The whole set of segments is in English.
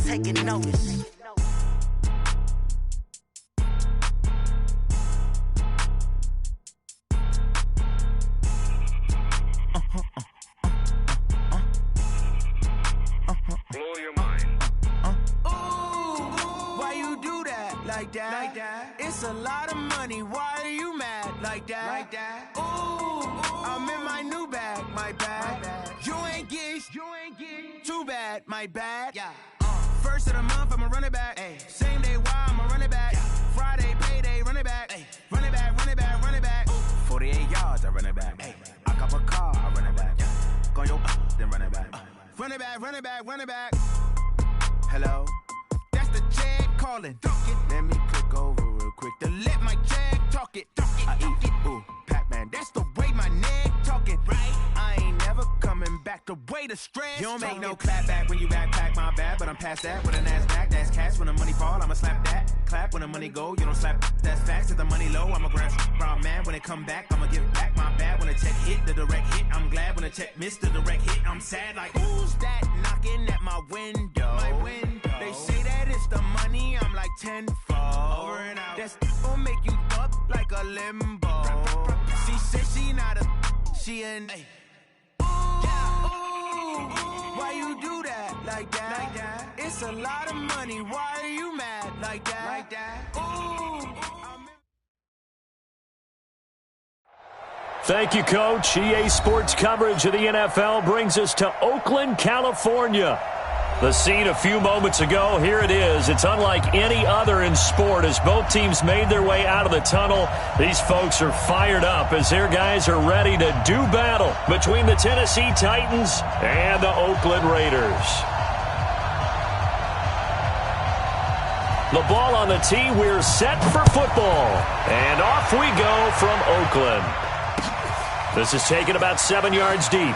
taking notice. Blow your mind. Why you do that like that? It's a lot of money. Why are you mad like that? Ooh, I'm in my new bag, my bad. You ain't get too bad, my bad. Yeah. First of the month, I'ma run it back. Ay. Same day, why I'ma run it back. Friday, payday, run it back. Ay. Run it back, run it back, run it back. 48 yards, I run it back. Ay. I cop a car, I run it back. Go yo, then run it back. Run it back, run it back, run it back. Hello? That's the check calling. Let me click over real quick to let my check talk it. I eat, ooh, Pac-Man, that's the way my neck talking. Right? I ain't never coming back the way the stress. You don't make no clap back when you backpack, my bad, but I'm past that with an ass back. That's cash when the money fall, I'ma slap that. Clap when the money go, you don't slap. That's facts. If the money low, I'ma grab brown man. When it come back, I'ma give back my bad. When the check hit, the direct hit, I'm glad. When the check missed the direct hit, I'm sad. Like, who's that knocking at my window? My window. They say that it's the money, I'm like tenfold. Over and out. That's gon' make you up like a limbo. She said she not a, she an. Why you do that like that? It's a lot of money. Why are you mad like that? Ooh. Thank you, Coach. EA Sports coverage of the NFL brings us to Oakland, California. The scene a few moments ago, here it is. It's unlike any other in sport as both teams made their way out of the tunnel. These folks are fired up as their guys are ready to do battle between the Tennessee Titans and the Oakland Raiders. The ball on the tee, we're set for football. And off we go from Oakland. This is taken about 7 yards deep.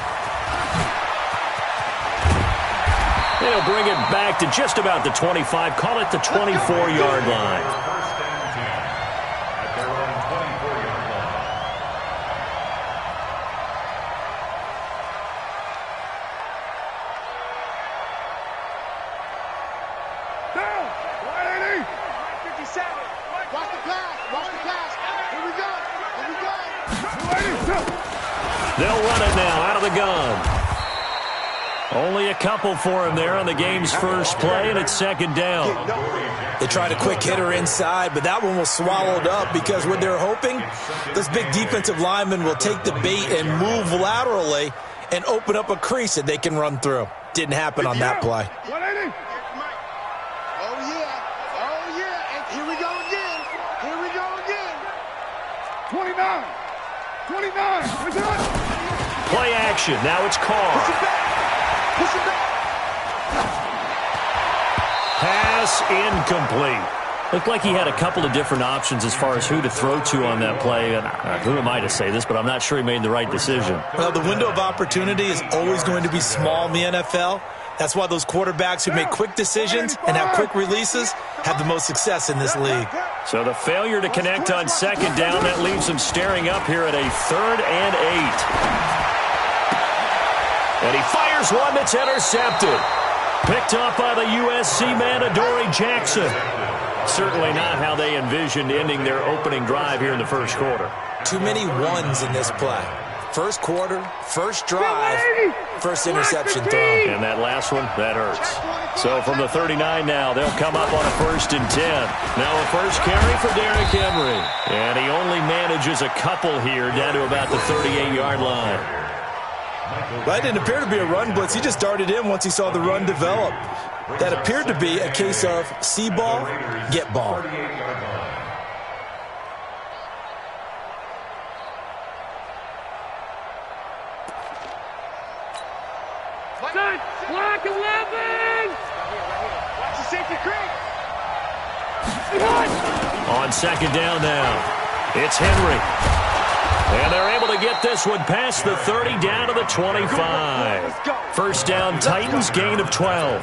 They'll bring it back to just about the 25, call it the 24-yard line. First and 10 at their own 24-yard line. Down! 180! 157! Watch the pass! Watch the pass! Here we go! Here we go! 280! They'll run it now out of the gun. Only a couple for him there on the game's first play, and it's second down. They tried a quick hitter inside, but that one was swallowed up because what they're hoping, this big defensive lineman will take the bait and move laterally and open up a crease that they can run through. Didn't happen on that play. 180! Oh, yeah. Oh, yeah. And here we go again. Here we go again. 29. 29. Where's it at? Play action. Now it's Carr. Push it back. Push it back. Pass incomplete. Looked like he had a couple of different options as far as who to throw to on that play. And who am I to say this, but I'm not sure he made the right decision. Well, the window of opportunity is always going to be small in the NFL. That's why those quarterbacks who make quick decisions and have quick releases have the most success in this league. So the failure to connect on second down, that leaves him staring up here at a 3rd and 8. And he fires one that's intercepted. Picked off by the USC man, Adoree Jackson. Certainly not how they envisioned ending their opening drive here in the first quarter. Too many ones in this play. First quarter, first drive, first interception thrown. And that last one, that hurts. So from the 39 now, they'll come up on a 1st and 10. Now a first carry for Derrick Henry. And he only manages a couple here down to about the 38-yard line. Well, it didn't appear to be a run blitz. He just darted in once he saw the run develop. That appeared to be a case of see ball, get ball. Block 11! Watch the safety creep! On second down now, it's Henry. And they're able to get this one past the 30 down to the 25. First down, Titans, gain of 12.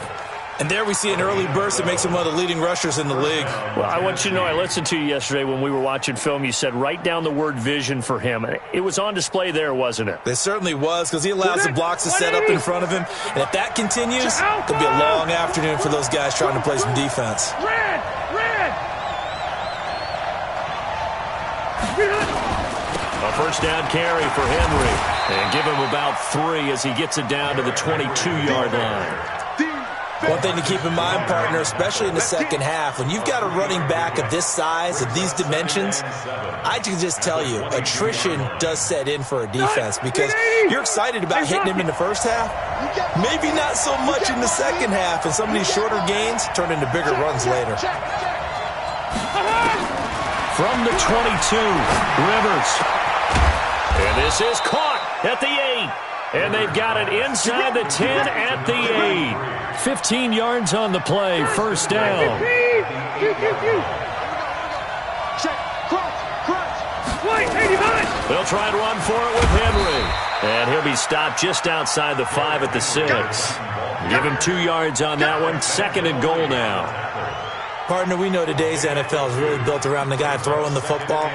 And there we see an early burst that makes him one of the leading rushers in the league. Well, I want you to know, I listened to you yesterday when we were watching film. You said write down the word vision for him. It was on display there, wasn't it? It certainly was, because he allows the blocks to set up in front of him. And if that continues, it could be a long afternoon for those guys trying to play some defense. Red! A first down carry for Henry. And give him about 3 as he gets it down to the 22-yard line. One thing to keep in mind, partner, especially in the second half, when you've got a running back of this size, of these dimensions, I can just tell you, attrition does set in for a defense because you're excited about hitting him in the first half, maybe not so much in the second half, and some of these shorter gains turn into bigger runs later. From the 22, Rivers. And this is caught at the 8. And they've got it inside the 10 at the 8. 15 yards on the play, first down. They'll try and run for it with Henry. And he'll be stopped just outside the 5 at the 6. Give him 2 yards on that one. Second and goal now. Partner, we know today's NFL is really built around the guy throwing the football.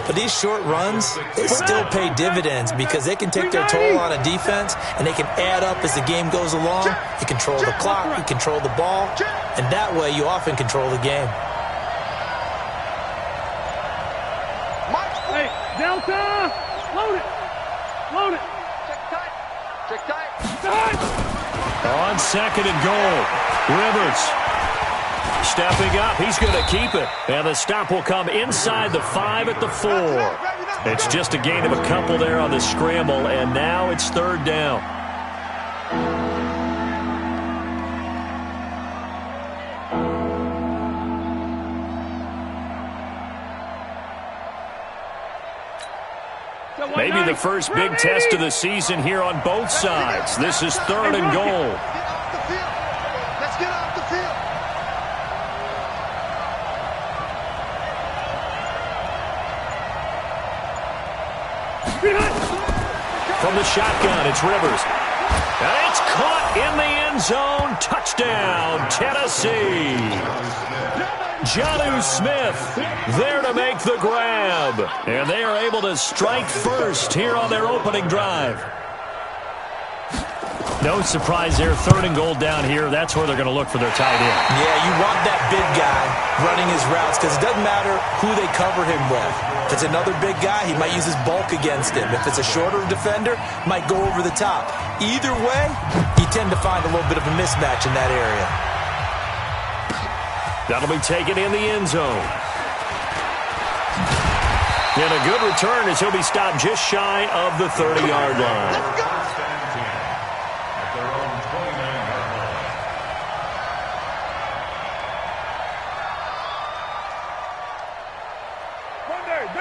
But these short runs, they still pay dividends because they can take their toll on a defense, and they can add up as the game goes along. You control the clock, you control the ball, and that way you often control the game. Hey, Delta! Load it! Check tight! On second and goal, Rivers. Stepping up, he's going to keep it. And the stop will come inside the 5 at the 4. It's just a gain of a couple there on the scramble, and now it's third down. Maybe the first big test of the season here on both sides. This is third and goal. Let's get off the field. From the shotgun, it's Rivers. And it's caught in the end zone. Touchdown, Tennessee. Jonnu Smith there to make the grab. And they are able to strike first here on their opening drive. No surprise there, third and goal down here. That's where they're going to look for their tight end. Yeah, you want that big guy running his routes because it doesn't matter who they cover him with. If it's another big guy, he might use his bulk against him. If it's a shorter defender, might go over the top. Either way, you tend to find a little bit of a mismatch in that area. That'll be taken in the end zone. And a good return as he'll be stopped just shy of the 30-yard line.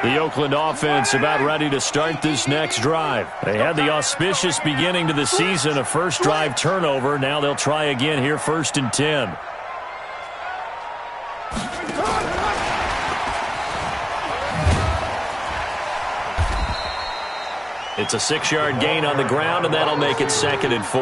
The Oakland offense about ready to start this next drive. They had the auspicious beginning to the season, a first drive turnover. Now they'll try again here, first and 10. It's a 6-yard gain on the ground, and that'll make it second and 4.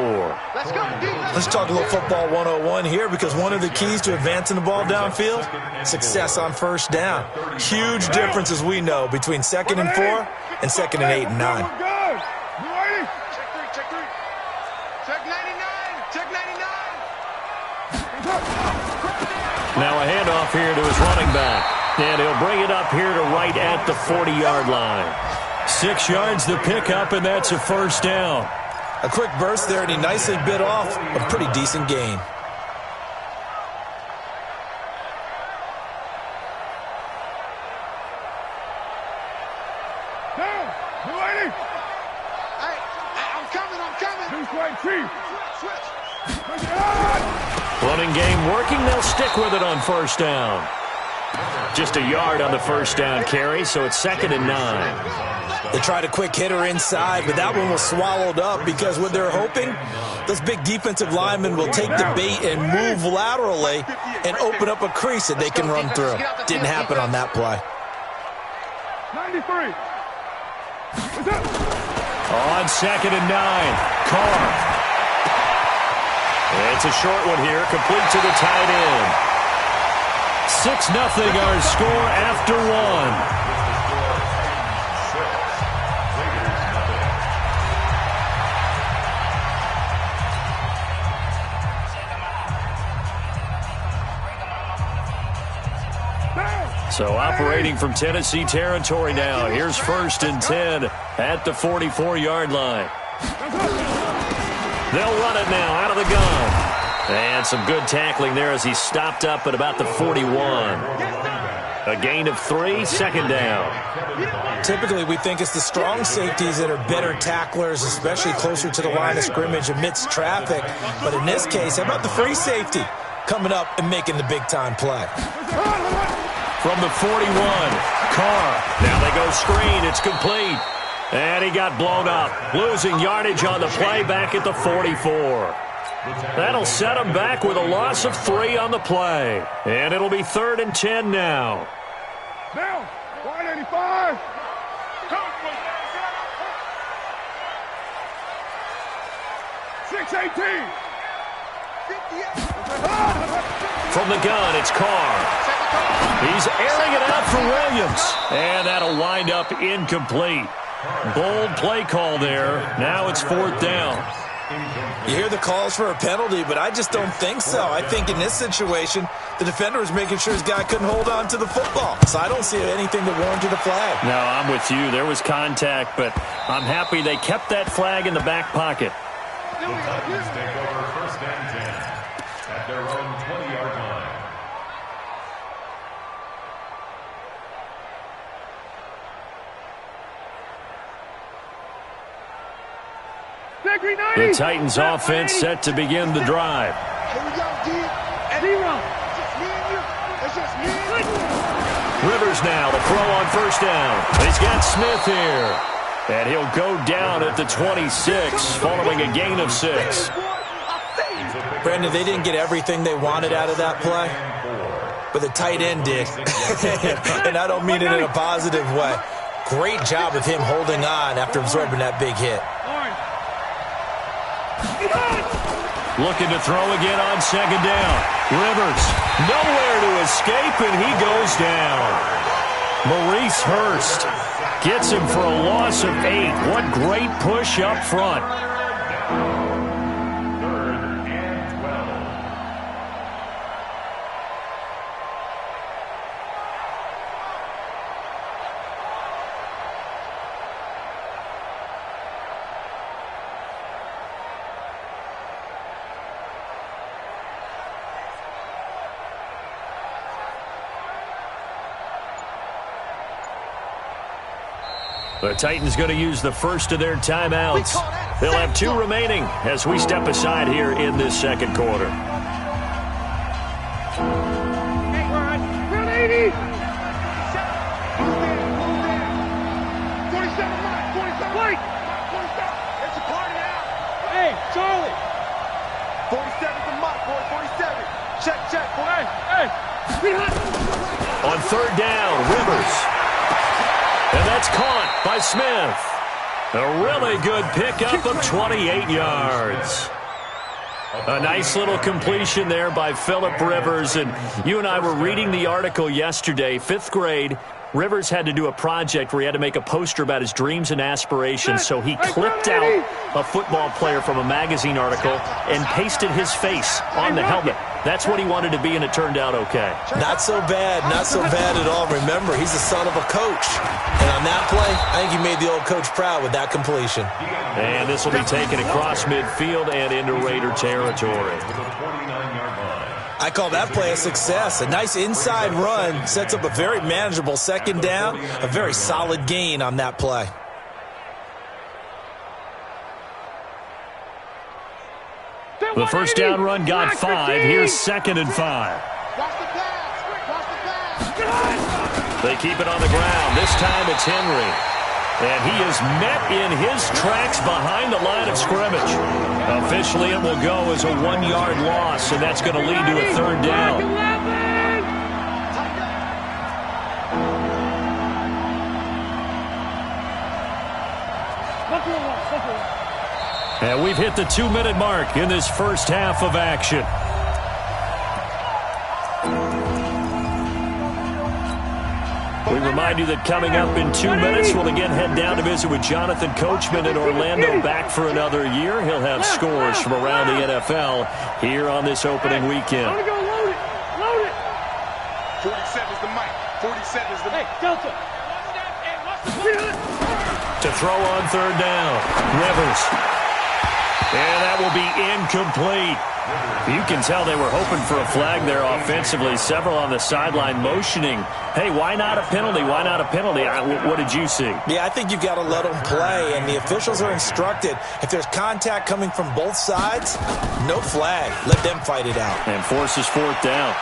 Let's talk a little football 101 here, because one of the keys to advancing the ball downfield, success on first down. Huge difference, as we know, between second and 4 and second and 8 and 9. Check 99. Check 99. Now a handoff here to his running back. And he'll bring it up here to right at the 40-yard line. 6 yards the pickup, and that's a first down. A quick burst there, and he nicely bit off a pretty decent gain. Down. Hey, I'm coming. Who's right, Chief? Switch. Running game working. They'll stick with it on first down. Just a yard on the first down carry, so it's second and 9. They tried a quick hitter inside, but that one was swallowed up because what they're hoping, those big defensive linemen will take the bait and move laterally and open up a crease that they can run through. Didn't happen on that play. 93. On second and 9, Carr. It's a short one here, complete to the tight end. 6-0 our score after one. So operating from Tennessee territory now. Here's 1st and 10 at the 44-yard line. They'll run it now out of the gun. And some good tackling there as he stopped up at about the 41. A gain of 3, 2nd down. Typically, we think it's the strong safeties that are better tacklers, especially closer to the line of scrimmage amidst traffic. But in this case, how about the free safety coming up and making the big-time play? From the 41, Carr. Now they go screen. It's complete. And he got blown up. Losing yardage on the play back at the 44. That'll set him back with a loss of 3 on the play. And it'll be 3rd and 10 now. Now, 185. $6.18. From the gun, it's Carr. He's airing it out for Williams. And that'll wind up incomplete. Bold play call there. Now it's 4th down. You hear the calls for a penalty, but I just don't think so. I think in this situation, the defender was making sure his guy couldn't hold on to the football. So I don't see anything that warranted a flag. No, I'm with you. There was contact, but I'm happy they kept that flag in the back pocket. The Titans take over 1st and 10 at their own 20-yard line. The Titans offense set to begin the drive. Here we go, D. It's just me and you. It's just me and you. Rivers now, the throw on 1st down. He's got Smith here. And he'll go down at the 26 following a gain of 6. Brandon, they didn't get everything they wanted out of that play, but the tight end did. And I don't mean it in a positive way. Great job of him holding on after absorbing that big hit. Looking to throw again on 2nd down. Rivers, nowhere to escape, and he goes down. Maurice Hurst gets him for a loss of 8. What great push up front. 3rd and 12. The Titans going to use the first of their timeouts. They'll have 2 remaining as we step aside here in this 2nd quarter. Run 80. 47, Mike. 47. Blake. 47. It's a party now. Hey, Charlie. 47 for Mike, boy. 47. Check, boy. Hey. On 3rd down, Rivers. And that's caught by Smith. A really good pickup of 28 yards. A nice little completion there by Phillip Rivers. And you and I were reading the article yesterday, 5th grade. Rivers had to do a project where he had to make a poster about his dreams and aspirations, so he clipped out a football player from a magazine article and pasted his face on the helmet. That's what he wanted to be, and it turned out okay. Not so bad at all. Remember, he's the son of a coach. And on that play, I think he made the old coach proud with that completion. And this will be taken across midfield and into Raider territory. I call that play a success. A nice inside run sets up a very manageable 2nd down. A very solid gain on that play. The 1st down run got 5. Here's 2nd and 5. They keep it on the ground. This time it's Henry. And he is met in his tracks behind the line of scrimmage. Officially, it will go as a 1-yard loss, and that's going to lead to a 3rd down. And we've hit the 2-minute mark in this first half of action. We remind you that coming up in 2 minutes, we'll again head down to visit with Jonathan Coachman in Orlando, back for another year. He'll have scores from around the NFL here on this opening weekend. Load it. Load it. 47's the mic. 47's the mic. Hey, Delta. To throw on third down. Rivers. And that will be incomplete. You can tell they were hoping for a flag there offensively. Several on the sideline motioning, hey, why not a penalty? Why not a penalty? What did you see? Yeah, I think you've got to let them play, and the officials are instructed, if there's contact coming from both sides, no flag. Let them fight it out. And forces fourth down.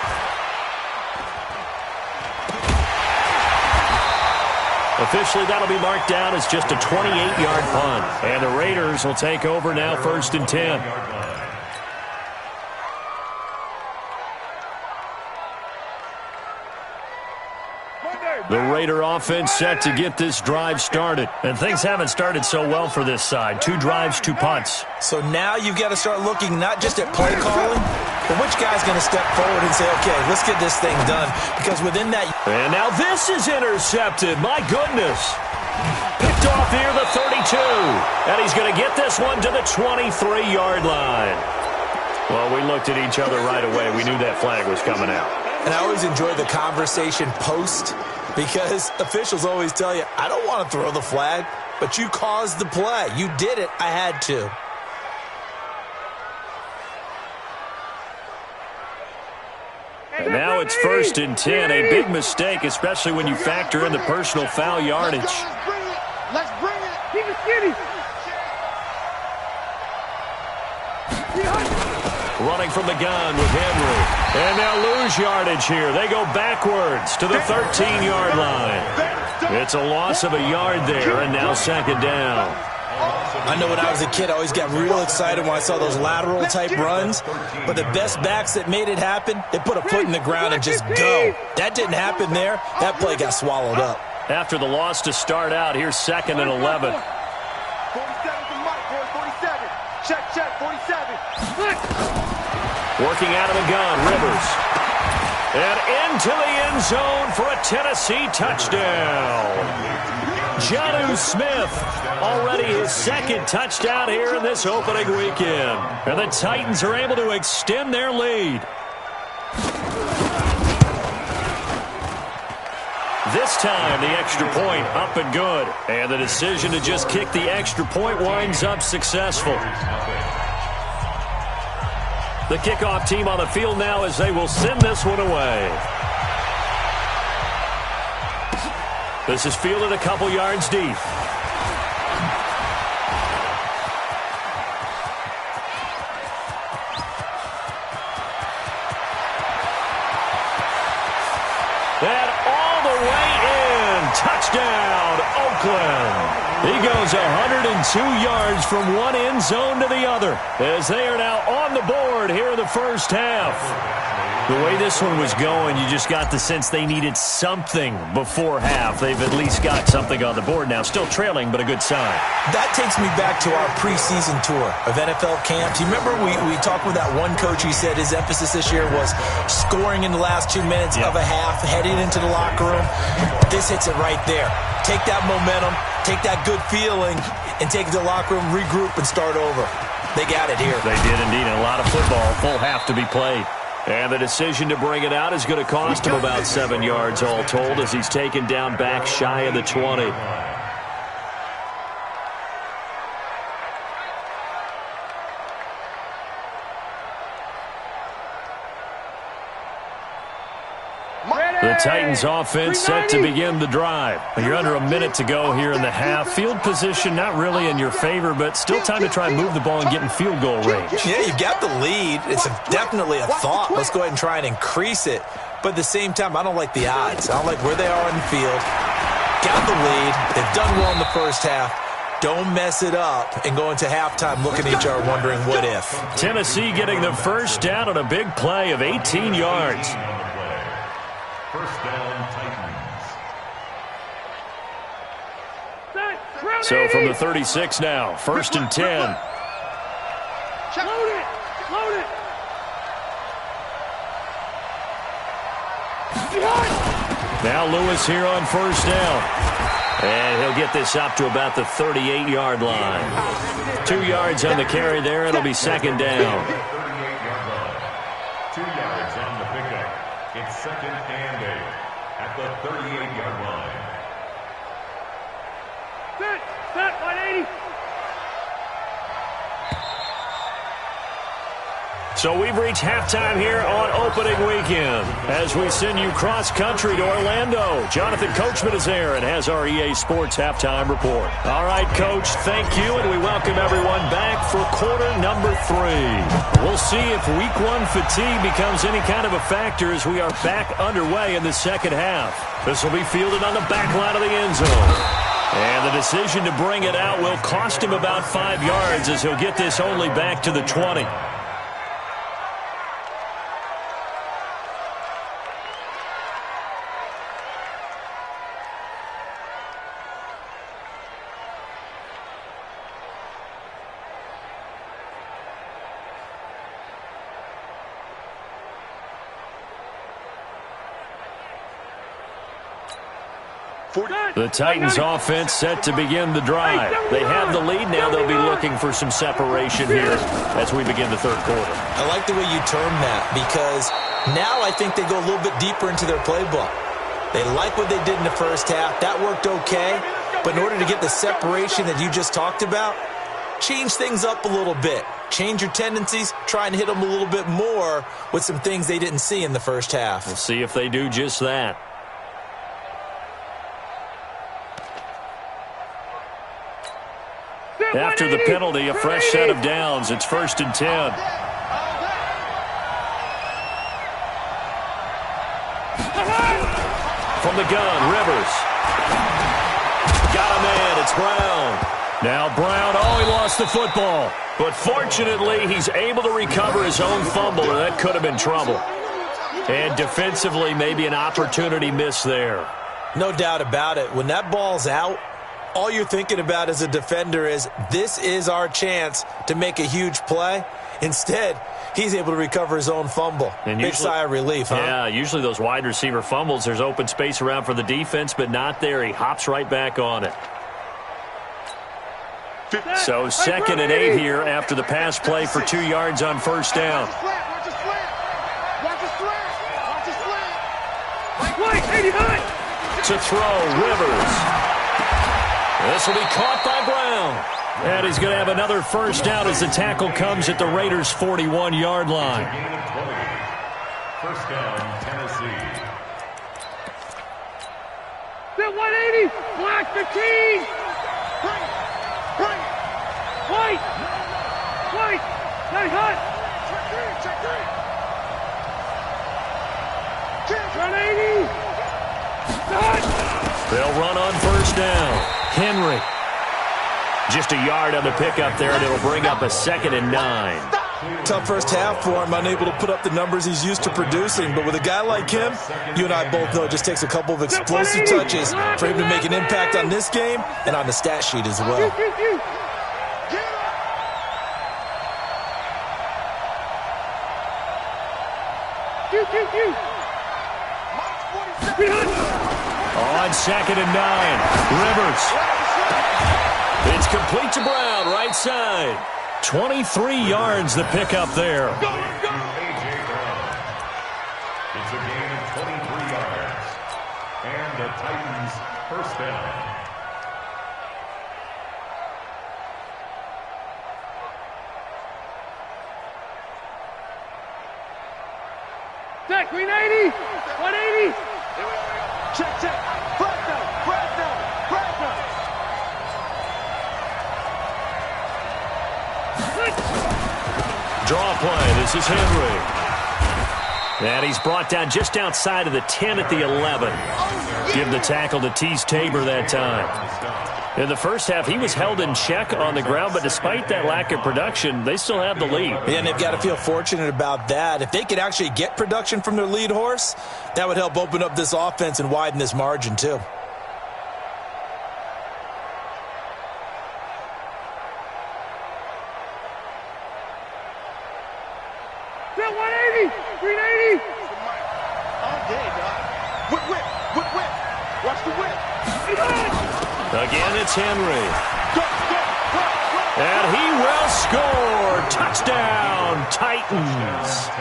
Officially, that'll be marked down as just a 28-yard punt. And the Raiders will take over now, 1st and 10. The Raider offense set to get this drive started. And things haven't started so well for this side. 2 drives, 2 punts. So now you've got to start looking not just at play calling, but which guy's going to step forward and say, okay, let's get this thing done. Because within that... And now this is intercepted. My goodness. Picked off near the 32. And he's going to get this one to the 23-yard line. Well, we looked at each other right away. We knew that flag was coming out. And I always enjoy the conversation post, because officials always tell you, I don't want to throw the flag, but you caused the play. You did it. I had to. And now it's 1st and 10. A big mistake, especially when you factor in the personal foul yardage. Let's bring it. Keep it skinny. Running from the gun with Henry. And they'll lose yardage here. They go backwards to the 13-yard line. It's a loss of a yard there, and now 2nd down. I know when I was a kid, I always got real excited when I saw those lateral-type runs. But the best backs that made it happen, they put a foot in the ground and just go. That didn't happen there. That play got swallowed up. After the loss to start out, here's 2nd and 11. 47 to Mike, boy, 47. Check, 47. Working out of the gun, Rivers. And into the end zone for a Tennessee touchdown. Jonnu Smith, already his 2nd touchdown here in this opening weekend. And the Titans are able to extend their lead. This time, the extra point up and good. And the decision to just kick the extra point winds up successful. The kickoff team on the field now as they will send this one away. This is fielded a couple yards deep. And all the way in. Touchdown, Oakland. He goes 102 yards from one end zone to the other as they are now on the board here in the first half. The way this one was going, you just got the sense they needed something before half. They've at least got something on the board now. Still trailing, but a good sign. That takes me back to our preseason tour of NFL camps. You remember we talked with that one coach. He said his emphasis this year was scoring in the last 2 minutes of a half, heading into the locker room. This hits it right there. Take that momentum, take that good feeling, and take it to the locker room, regroup, and start over. They got it here. They did indeed. And a lot of football, full half to be played. And the decision to bring it out is going to cost him about 7 yards all told as he's taken down back shy of the 20. The Titans offense set to begin the drive. You're under a minute to go here in the half. Field position not really in your favor, but still time to try and move the ball and get in field goal range. Yeah, you've got the lead. It's definitely a thought. Let's go ahead and try and increase it. But at the same time, I don't like the odds. I don't like where they are in the field. Got the lead. They've done well in the first half. Don't mess it up and go into halftime looking at each other wondering what if. Tennessee getting the first down on a big play of 18 yards. First down, Titans. So from the 36 now, 1st and 10. Load it! Load it! Now Lewis here on first down. And he'll get this up to about the 38-yard line. 2 yards on the carry there. It'll be second down. 2 yards on the pickup. It's second and 8 at the 38-yard line. Set, 180. So we've reached halftime here on opening weekend as we send you cross-country to Orlando. Jonathan Coachman is there and has our EA Sports halftime report. All right, Coach, thank you, and we welcome everyone back for quarter number 3. We'll see if week 1 fatigue becomes any kind of a factor as we are back underway in the second half. This will be fielded on the back line of the end zone. And the decision to bring it out will cost him about 5 yards as he'll get this only back to the 20. The Titans offense set to begin the drive. They have the lead now. They'll be looking for some separation here as we begin the third quarter. I like the way you term that because now I think they go a little bit deeper into their playbook. They like what they did in the first half. That worked okay. But in order to get the separation that you just talked about, change things up a little bit. Change your tendencies. Try and hit them a little bit more with some things they didn't see in the first half. We'll see if they do just that. After the penalty, a fresh set of downs. It's 1st and 10. From the gun, Rivers. Got a man. It's Brown. Now Brown, he lost the football. But fortunately, he's able to recover his own fumble, and that could have been trouble. And defensively, maybe an opportunity miss there. No doubt about it. When that ball's out, all you're thinking about as a defender is, this is our chance to make a huge play. Instead, he's able to recover his own fumble. And big sigh of relief, huh? Yeah, usually those wide receiver fumbles, there's open space around for the defense, but not there. He hops right back on it. So 2nd and 8 here after the pass play for 2 yards on first down. To throw, Rivers. This will be caught by Brown. And he's going to have another first down as the tackle comes at the Raiders' 41-yard line. First down, Tennessee. 180. Black 15. White. Nice hot. Check 180. They'll run on first down. Henry. Just a yard on the pickup there, and it'll bring up a 2nd and 9. Tough first half for him, unable to put up the numbers he's used to producing. But with a guy like him, you and I both know it just takes a couple of explosive touches for him to make an impact on this game and on the stat sheet as well. On 2nd and 9, Rivers. It's complete to Brown, right side. 23 yards the pickup there. It's a gain of 23 yards. And the Titans first down. Check, 180. 180. Check. Fresno. Draw play. This is Henry. And he's brought down just outside of the 10 at the 11. Give the tackle to Tease Tabor that time. In the first half, he was held in check on the ground, but despite that lack of production, they still have the lead. Yeah, and they've got to feel fortunate about that. If they could actually get production from their lead horse, that would help open up this offense and widen this margin too. Again, it's Henry. And he will score. Touchdown, Titans.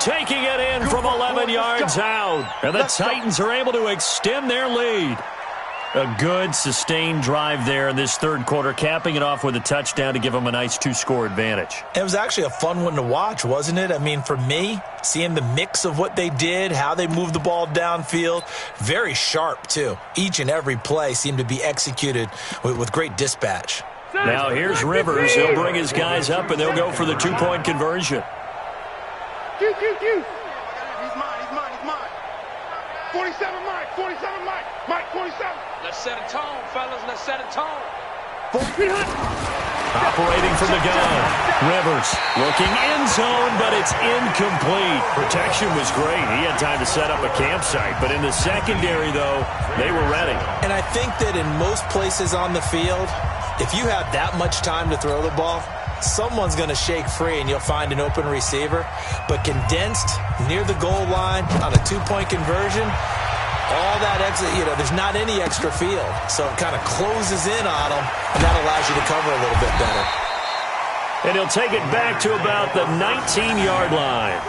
Taking it in from 11 yards out. And the Titans are able to extend their lead. A good, sustained drive there in this third quarter, capping it off with a touchdown to give them a nice 2-score advantage. It was actually a fun one to watch, wasn't it? I mean, for me, seeing the mix of what they did, how they moved the ball downfield, very sharp, too. Each and every play seemed to be executed with great dispatch. Now here's Rivers. He'll bring his guys up, and they'll go for the 2-point conversion. He's mine. 47, Mike. 47, Mike. Mike, 47. Let's set a tone, fellas. Let's set a tone. Operating from the gun. Rivers looking end zone, but it's incomplete. Protection was great. He had time to set up a campsite, but in the secondary, though, they were ready. And I think that in most places on the field, if you have that much time to throw the ball, someone's going to shake free and you'll find an open receiver. But condensed near the goal line on a 2-point conversion, all that exit, there's not any extra field. So it kind of closes in on them, and that allows you to cover a little bit better. And he'll take it back to about the 19-yard line.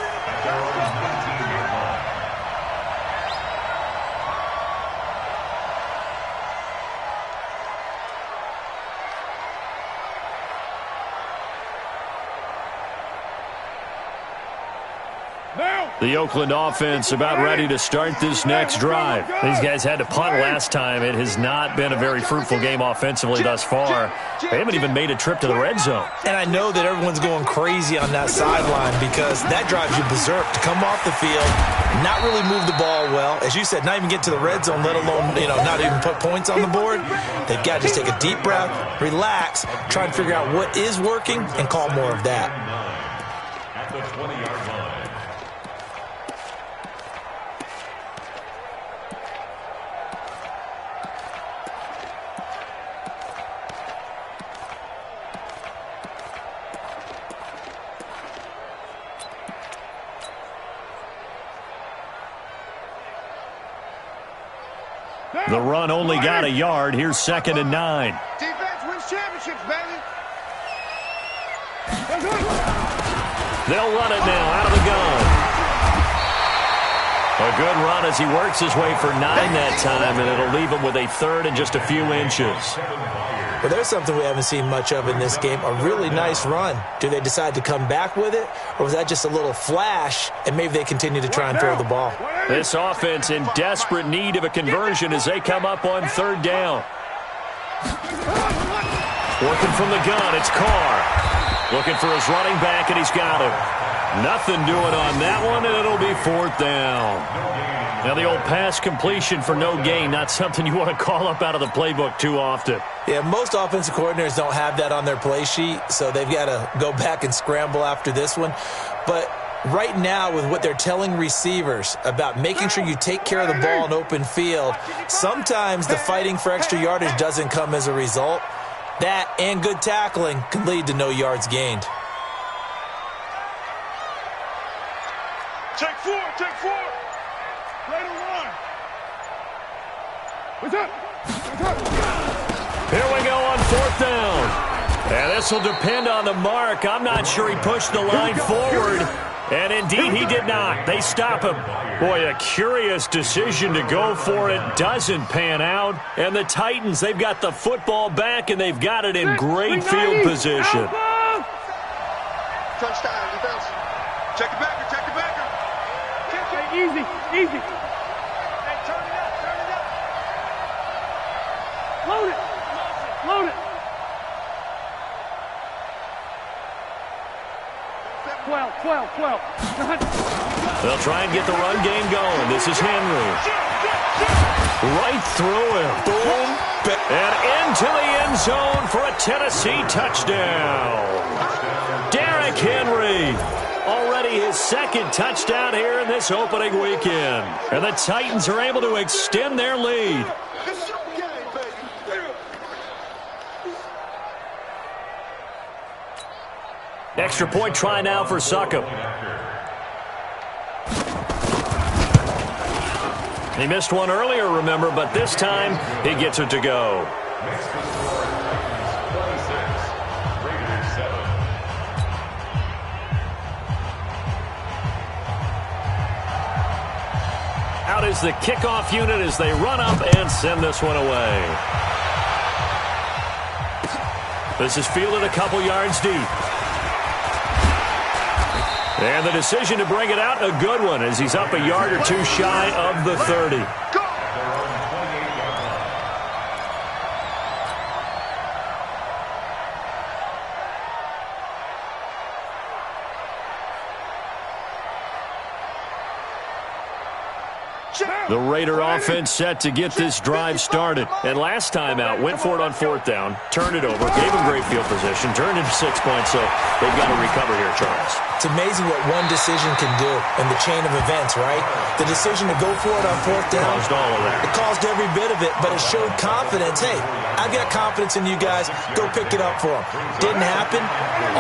The Oakland offense about ready to start this next drive. These guys had to punt last time. It has not been a very fruitful game offensively thus far. They haven't even made a trip to the red zone. And I know that everyone's going crazy on that sideline because that drives you berserk to come off the field, not really move the ball well. As you said, not even get to the red zone, let alone, not even put points on the board. They've got to just take a deep breath, relax, try and figure out what is working, and call more of that. At the 20-yard line. The run only got a yard. Here's 2nd and 9. Defense wins championships, baby. They'll run it now out of the gun. A good run as he works his way for 9 that time, and it'll leave him with a 3rd and just a few inches. Well, there's something we haven't seen much of in this game, a really nice run. Do they decide to come back with it, or was that just a little flash, and maybe they continue to try and throw the ball? This offense in desperate need of a conversion as they come up on 3rd down. Working from the gun, it's Carr. Looking for his running back, and he's got him. Nothing doing on that one, and it'll be 4th down. Now the old pass completion for no gain, not something you want to call up out of the playbook too often. Yeah, most offensive coordinators don't have that on their play sheet, so they've got to go back and scramble after this one. But right now, with what they're telling receivers about making sure you take care of the ball in open field, sometimes the fighting for extra yardage doesn't come as a result. That and good tackling can lead to no yards gained. Take 4, take 4. Play the line. What's up? Here we go on 4th down. And this will depend on the mark. I'm not sure he pushed the line forward. And indeed, he did not. They stop him. Boy, a curious decision to go for it. Doesn't pan out. And the Titans, they've got the football back, and they've got it in great field position. Touchdown, defense. Check it backer, check it backer. Easy, easy. Hey, turn it up, turn it up. Load it, load it. 12. They'll try and get the run game going. This is Henry. Right through him. Boom. And into the end zone for a Tennessee touchdown. Derrick Henry. Already his 2nd touchdown here in this opening weekend. And the Titans are able to extend their lead. Extra point try now for Succop. He missed one earlier, remember, but this time he gets it to go. Makes the score Titans 26, Raiders 7. Out is the kickoff unit as they run up and send this one away. This is fielded a couple yards deep. And the decision to bring it out, a good one, as he's up a yard or two shy of the 30. The Raider offense set to get this drive started. And last time out, went for it on fourth down, turned it over, gave him great field position, turned into 6 points, so they've got to recover here, Charles. It's amazing what one decision can do in the chain of events, right? The decision to go for it on fourth down. Caused all of that. It caused every bit of it, but it showed confidence. Hey, I've got confidence in you guys. Go pick it up for them. Didn't happen.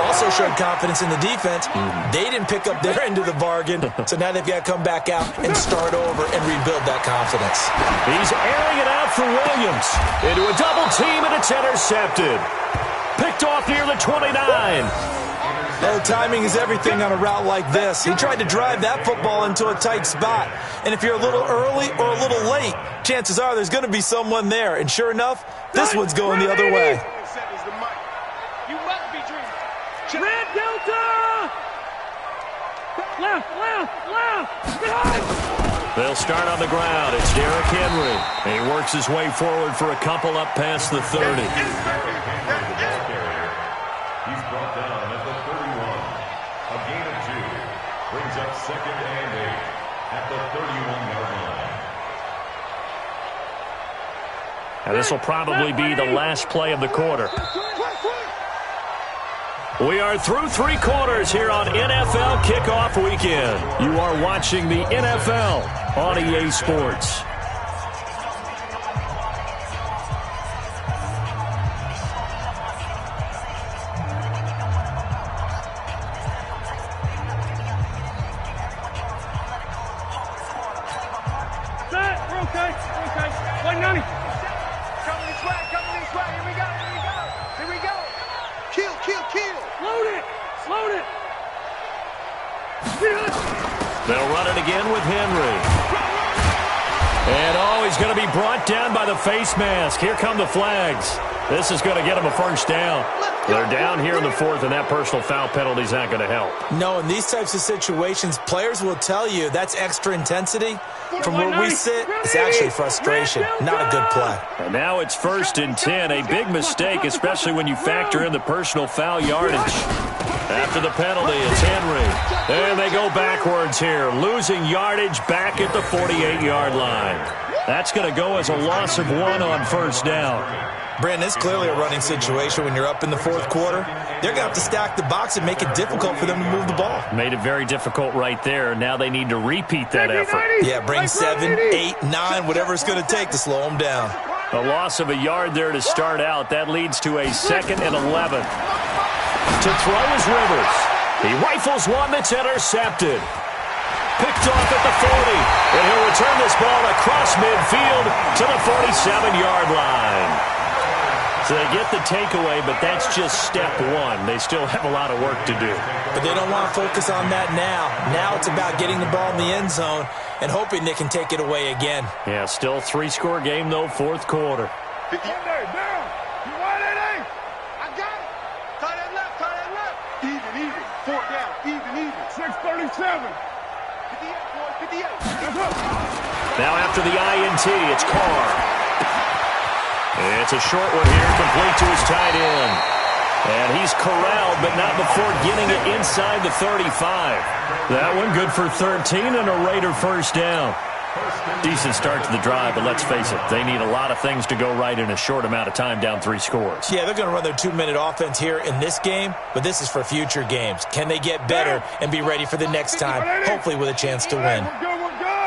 Also showed confidence in the defense. They didn't pick up their end of the bargain, so now they've got to come back out and start over and rebuild that confidence. He's airing it out for Williams. Into a double team, and it's intercepted. Picked off near the 29. Oh, timing is everything on a route like this. He tried to drive that football into a tight spot. And if you're a little early or a little late, chances are there's going to be someone there. And sure enough, this one's going the other way. You must be dreaming. Red Delta! Left, left, left! They'll start on the ground. It's Derrick Henry. And he works his way forward for a couple up past the 30. He's brought down at the 31. A gain of 2 brings up 2nd and 8 at the 31-yard line. And this will probably be the last play of the quarter. We are through 3 quarters here on NFL Kickoff Weekend. You are watching the NFL on EA Sports. They'll run it again with Henry. And, oh, he's going to be brought down by the face mask. Here come the flags. This is going to get him a first down. They're down here in the 4th, and that personal foul penalty is not going to help. No, in these types of situations, players will tell you that's extra intensity. From where we sit, it's actually frustration, not a good play. And now it's 1st and 10, a big mistake, especially when you factor in the personal foul yardage. After the penalty, it's Henry. And they go backwards here, losing yardage back at the 48-yard line. That's going to go as a loss of 1 on first down. Brandon, it's clearly a running situation when you're up in the 4th quarter. They're going to have to stack the box and make it difficult for them to move the ball. Made it very difficult right there. Now they need to repeat that effort. Yeah, bring 7, 8, 9, whatever it's going to take to slow them down. A loss of a yard there to start out. That leads to a 2nd and 11. To throw is Rivers. He rifles one that's intercepted. Picked off at the 40. And he'll return this ball across midfield to the 47-yard line. So they get the takeaway, but that's just step 1. They still have a lot of work to do. But they don't want to focus on that now. Now it's about getting the ball in the end zone and hoping they can take it away again. Yeah, still 3-score game, though, 4th quarter. Now after the INT, it's Carr. It's a short one here, complete to his tight end. And he's corralled, but not before getting it inside the 35. That one good for 13 and a Raider first down. Decent start to the drive, but let's face it, they need a lot of things to go right in a short amount of time, down 3 scores. Yeah, they're going to run their 2-minute offense here in this game, but this is for future games. Can they get better and be ready for the next time, hopefully with a chance to win?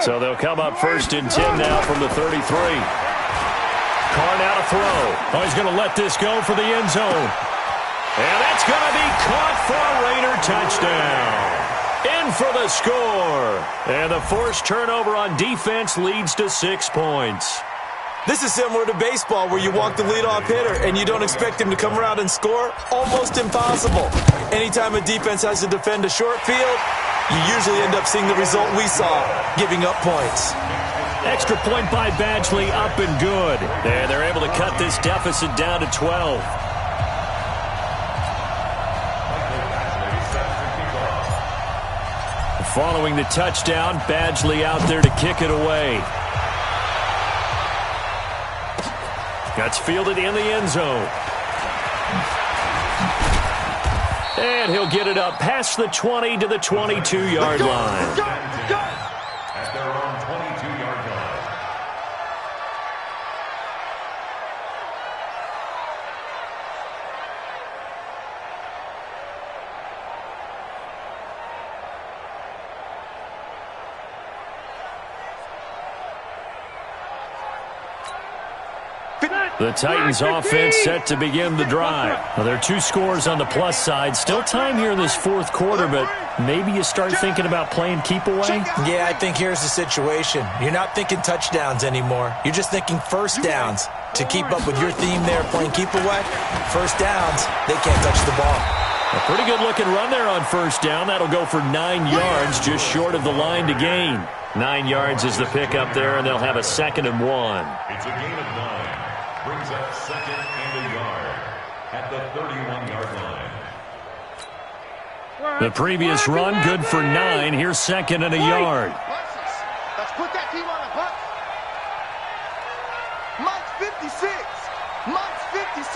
So they'll come up 1st and 10 now from the 33. Carr now to throw. Oh, he's going to let this go for the end zone. And that's going to be caught for a Raider touchdown. In for the score. And the forced turnover on defense leads to 6 points. This is similar to baseball where you walk the leadoff hitter and you don't expect him to come around and score. Almost impossible. Anytime a defense has to defend a short field, you usually end up seeing the result we saw, giving up points. Extra point by Badgley, up and good. They're able to cut this deficit down to 12. Following the touchdown, Badgley out there to kick it away. That's fielded in the end zone. And he'll get it up past the 20 to the 22-yard line. At their own 22-yard line. The Titans offense set to begin the drive. Well, there are 2 scores on the plus side. Still time here in this fourth quarter, but maybe you start thinking about playing keep away? Yeah, I think here's the situation. You're not thinking touchdowns anymore. You're just thinking first downs. To keep up with your theme there, playing keep away, first downs, they can't touch the ball. A pretty good looking run there on first down. That'll go for 9 yards, just short of the line to gain. 9 yards is the pickup there, and they'll have a 2nd and 1. It's a gain of 9. Brings up 2nd and a yard at the 31-yard line. The previous run, good for 9. Here's 2nd and a yard. Let's put that team on a bus. Mike's 56. Mike's 56.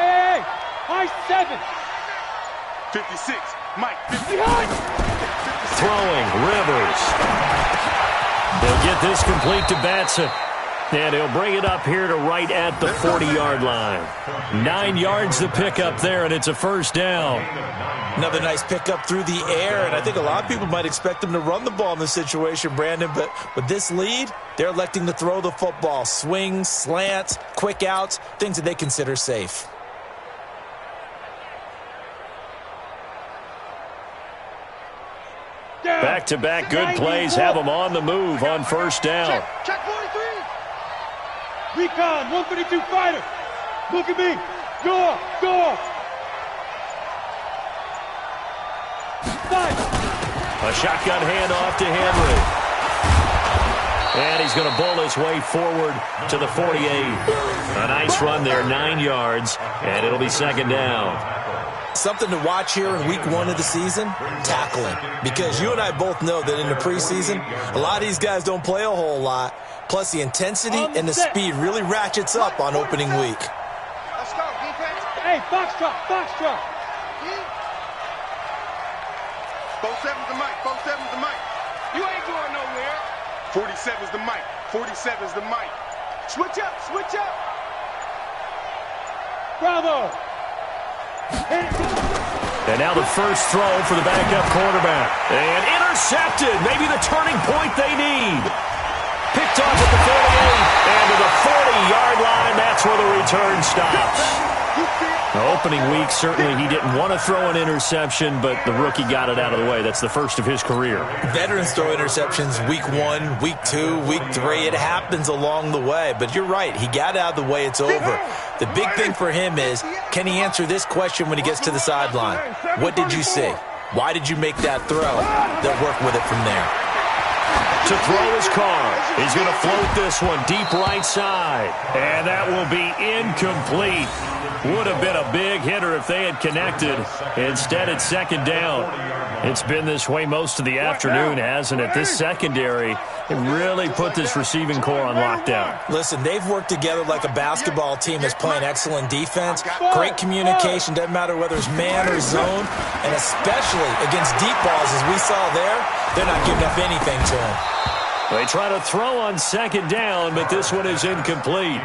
Hey, Mike 7. 56. Mike 56. Throwing, Rivers. They'll get this complete to Batson. And he'll bring it up here to right at the 40-yard line. 9 yards the pickup there, and it's a first down. Another nice pickup through the air, and I think a lot of people might expect them to run the ball in this situation, Brandon, but with this lead, they're electing to throw the football. Swings, slants, quick outs, things that they consider safe. Back-to-back good plays have them on the move on first down. Check 43. Recon, 132 fighter. Look at me. Go. A shotgun handoff to Henry. And he's going to bowl his way forward to the 48. A nice run there, 9 yards, and it'll be 2nd down. Something to watch here in week 1 of the season, tackling. Because you and I both know that in the preseason, a lot of these guys don't play a whole lot. Plus, the intensity and the speed really ratchets up on opening week. Let's go, defense. Hey, box drop. Both sevens the mic. You ain't going nowhere. 47's the mic. 47's the mic. Switch up. Bravo. And now the first throw for the backup quarterback. And intercepted. Maybe the turning point they need. Picked off at the 48. And to the 40-yard line, that's where the return stops. The opening week, certainly he didn't want to throw an interception, but the rookie got it out of the way. That's the first of his career. Veterans throw interceptions week 1, week 2, week 3. It happens along the way. But you're right. He got out of the way. It's over. The big thing for him is, can he answer this question when he gets to the sideline? What did you see? Why did you make that throw? They'll work with it from there. To throw his car. He's going to float this one deep right side. And that will be incomplete. Would have been a big hitter if they had connected. Instead, it's 2nd down. It's been this way most of the afternoon, hasn't it? This secondary, it really put this receiving core on lockdown. Listen, they've worked together like a basketball team that's playing excellent defense. Great communication, doesn't matter whether it's man or zone. And especially against deep balls, as we saw there, they're not giving up anything to him. They try to throw on 2nd down, but this one is incomplete.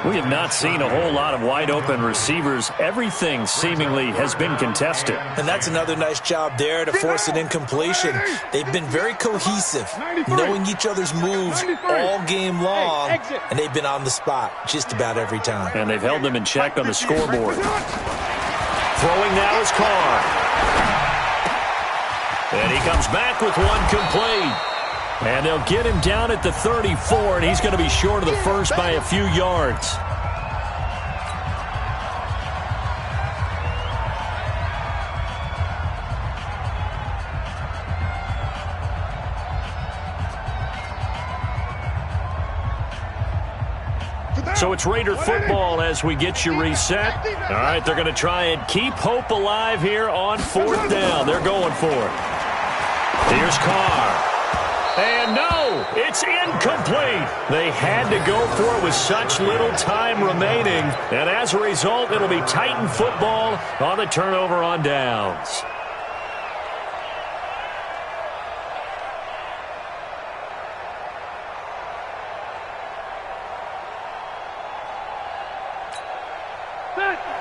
We have not seen a whole lot of wide-open receivers. Everything seemingly has been contested. And that's another nice job there to force an incompletion. They've been very cohesive, knowing each other's moves all game long, and they've been on the spot just about every time. And they've held them in check on the scoreboard. Throwing now is Carr. And he comes back with one complete. And they'll get him down at the 34, and he's going to be short of the first by a few yards. So it's Raider football as we get you reset. All right, they're going to try and keep hope alive here on 4th down. They're going for it. Here's Carr. And no, it's incomplete. They had to go for it with such little time remaining. And as a result, it'll be Titan football on the turnover on downs.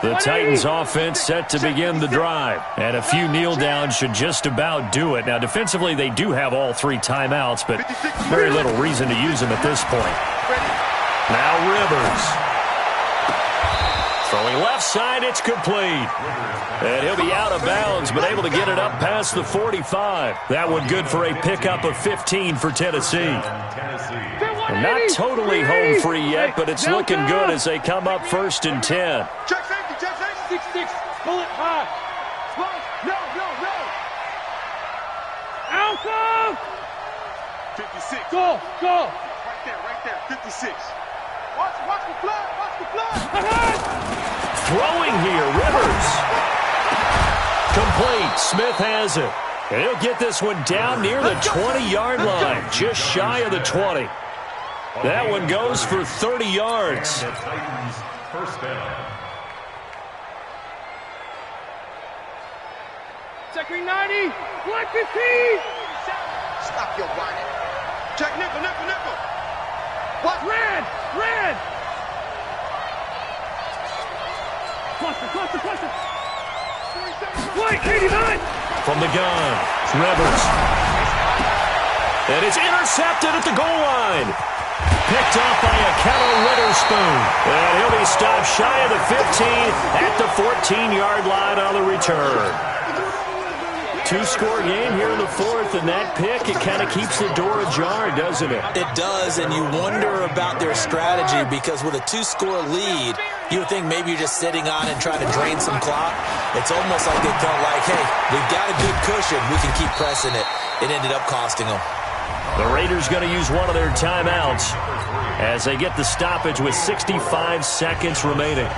The Titans offense set to begin the drive. And a few kneel downs should just about do it. Now, defensively, they do have all 3 timeouts, but very little reason to use them at this point. Now Rivers. Throwing left side, it's complete. And he'll be out of bounds, but able to get it up past the 45. That one good for a pickup of 15 for Tennessee. And not totally home free yet, but it's looking good as they come up 1st and 10. 6-6. Pull it high. No. Out. 56. Go. Right there. 56. Watch the flag. Throwing here, Rivers. Complete. Smith has it. And he'll get this one down near the 20-yard line, just shy of the 20. That one goes for 30 yards. First down. Checking 90. Black 15. Stop your whining. Check nickel. What? Red. Cluster. White 89. From the gun, Rivers. And it's intercepted at the goal line. Picked off by a Kello Witherspoon. And he'll be stopped shy of the 15 at the 14-yard line on the return. 2-score game here in the 4th, and that pick, it kind of keeps the door ajar, doesn't it? It does, and you wonder about their strategy because with a 2-score lead, you would think maybe you're just sitting on and trying to drain some clock. It's almost like they felt like, hey, we've got a good cushion. We can keep pressing it. It ended up costing them. The Raiders going to use one of their timeouts as they get the stoppage with 65 seconds remaining.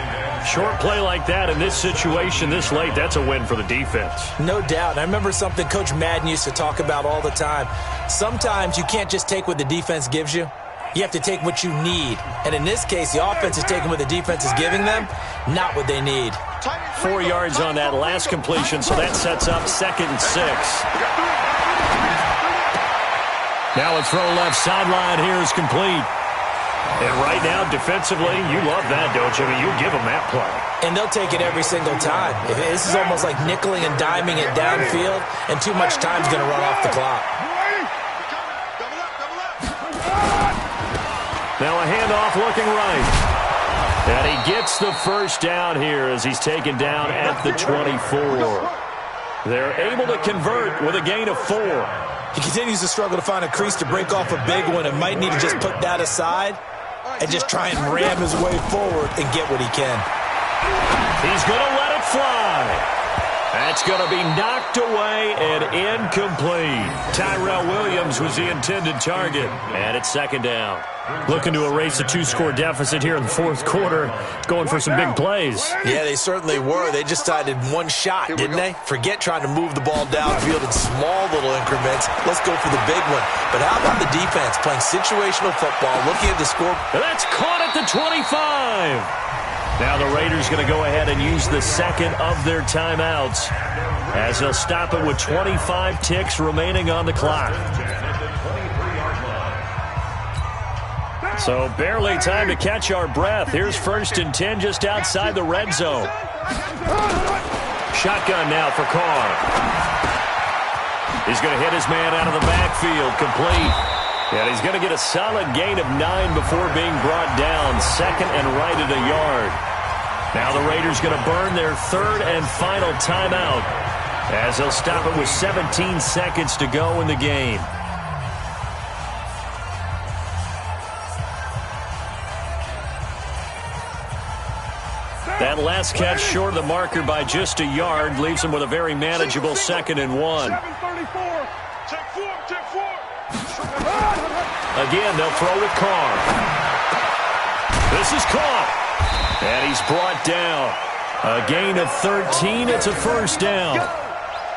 Short play like that in this situation this late, that's a win for the defense. No doubt. I remember something Coach Madden used to talk about all the time. Sometimes you can't just take what the defense gives you. You have to take what you need. And in this case, the offense is taking what the defense is giving them, not what they need. 4 yards on that last completion, so that sets up 2nd and 6. Now a throw left sideline here is complete. And right now, defensively, you love that, don't you? I mean, you give them that play. And they'll take it every single time. This is almost like nickeling and diming it downfield, and too much time's going to run off the clock. Now a handoff looking right. And he gets the first down here as he's taken down at the 24. They're able to convert with a gain of 4. He continues to struggle to find a crease to break off a big one and might need to just put that aside and just try and ram his way forward and get what he can. He's going to let it fly. That's going to be knocked away and incomplete. Tyrell Williams was the intended target. And it's 2nd down. Looking to erase a 2-score deficit here in the 4th quarter. Going for some big plays. Yeah, they certainly were. They just did one shot, didn't they? Forget trying to move the ball downfield in small little increments. Let's go for the big one. But how about the defense playing situational football, looking at the score? And that's caught at the 25. Now the Raiders going to go ahead and use the 2nd of their timeouts as they'll stop it with 25 ticks remaining on the clock. So barely time to catch our breath. Here's 1st and 10 just outside the red zone. Shotgun now for Carr. He's going to hit his man out of the backfield, complete. And he's going to get a solid gain of 9 before being brought down. 2nd and right at a yard. Now the Raiders going to burn their 3rd and final timeout as they'll stop it with 17 seconds to go in the game. That last catch short of the marker by just a yard leaves them with a very manageable 2nd and 1. 734. Check 4. Again, they'll throw with Carr. This is caught. And he's brought down. A gain of 13. It's a first down.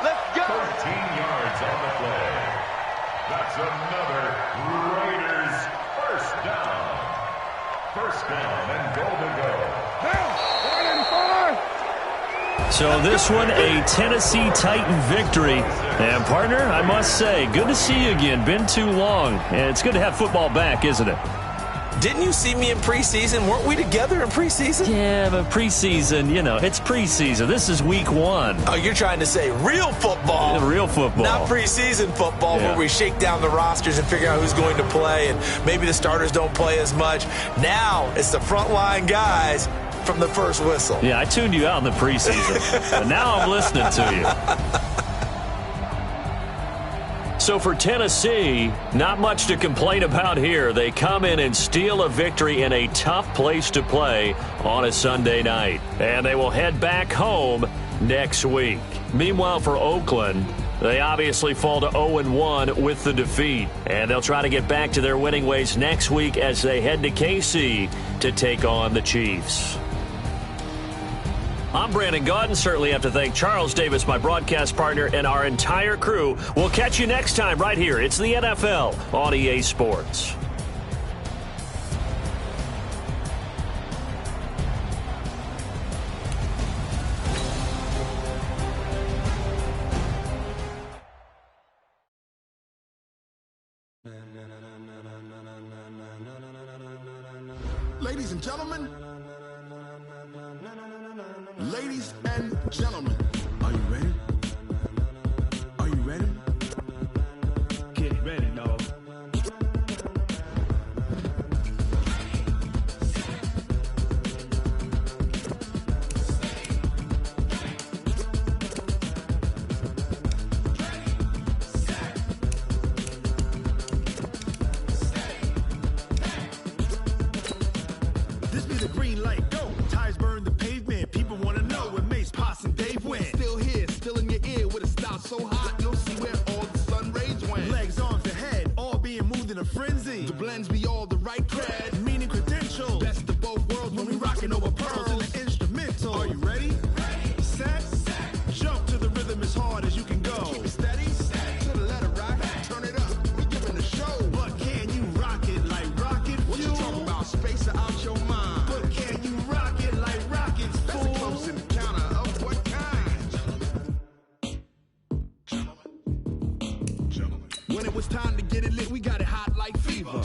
Let's go. 13 yards on the play. That's another Raiders first down. First down and goal to go. So this one, a Tennessee Titan victory. And, partner, I must say, good to see you again. Been too long. And it's good to have football back, isn't it? Didn't you see me in preseason? Weren't we together in preseason? Yeah, but preseason, it's preseason. This is week 1. Oh, you're trying to say real football. Real football. Not preseason football where we shake down the rosters and figure out who's going to play, and maybe the starters don't play as much. Now it's the frontline guys from the first whistle. Yeah, I tuned you out in the preseason, but now I'm listening to you. So for Tennessee, not much to complain about here. They come in and steal a victory in a tough place to play on a Sunday night. And they will head back home next week. Meanwhile, for Oakland, they obviously fall to 0-1 with the defeat. And they'll try to get back to their winning ways next week as they head to KC to take on the Chiefs. I'm Brandon Gaudin. Certainly have to thank Charles Davis, my broadcast partner, and our entire crew. We'll catch you next time right here. It's the NFL on EA Sports. Ladies and gentlemen. Ladies and gentlemen, are you ready? Are you ready? Get ready, dog. This be the green light, go. Tires burn the pavement. People want to know where Mace, Poss, and Dave went. Still here, still in your ear with a style so hot, you'll see where all the sun rays went. Legs, arms, and head, all being moved in a frenzy. The blends be all the right cred, meaning credentials. Best of both worlds when we rockin' over pearls in the instrumental. Are you ready? Set. Jump to the rhythm as hard as you can go. Keep it steady. To the letter rock. Turn it up. We giving the show. But can you rock it like rocket fuel? What you talking about? Space out your mind. But can you rock it like rockets, fool? That's a close encounter of what kind? Gentlemen. When it was time to get it lit, we got it hot like fever.